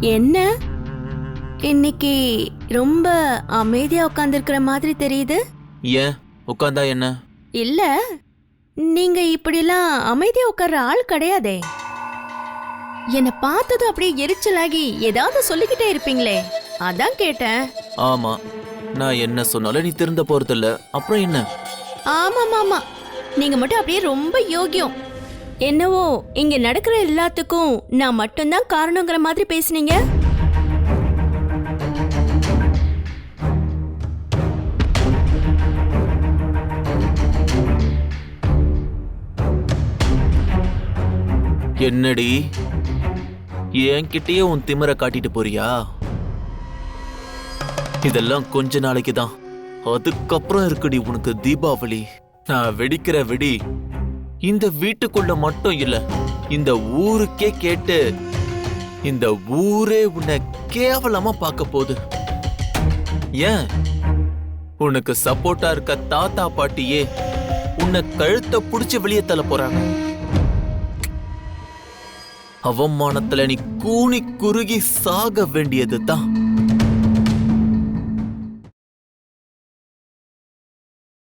என்ன இன்னைக்கு ரொம்ப அமைதியா உட்கார்ந்திருக்கிற மாதிரி தெரியுது? ஏன் உட்கார்ந்தா என்ன? இல்ல, நீங்க இப்படிலாம் அமைதியா உட்கார்ற ஆள் கிடையாதே. என்ன பார்த்தது அப்படியே எரிச்சலாகி ஏதாவது சொல்லிக்கிட்டே இருப்பீங்களே, அதான் கேட்டேன். ஆமா, நான் என்ன சொன்னாலும் நீ திருந்த போறதில்ல, அப்புறம் என்ன? ஆமாமாமா, நீங்க மட்டும் அப்படியே ரொம்ப யோகியம். என்னவோ இங்க நடக்கிற எல்லாத்துக்கும் நான் மட்டும்தான் காரணங்கிற மாதிரி பேசுனீங்க. என்னடி என்கிட்டயே உன் திமிர காட்டிட்டு போறியா? இதெல்லாம் கொஞ்ச நாளைக்கு தான், அதுக்கப்புறம் இருக்குடி உனக்கு தீபாவளி. நான் வெடிக்கிற வெடி இந்த வீட்டுக்குள்ள மட்டும் இல்ல, இந்த ஊருக்கே கேட்டு இந்த ஊரே உன்னை கேவலமா பார்க்க போகுது. ஏன் உனக்கு சப்போர்ட்டா இருக்க தாத்தா பாட்டியே உன்னை கழுத்தை புடிச்சு வெளியே தள்ள போறாங்க. அவமானத்துல நீ கூனி குறுகி சாக வேண்டியது தான்.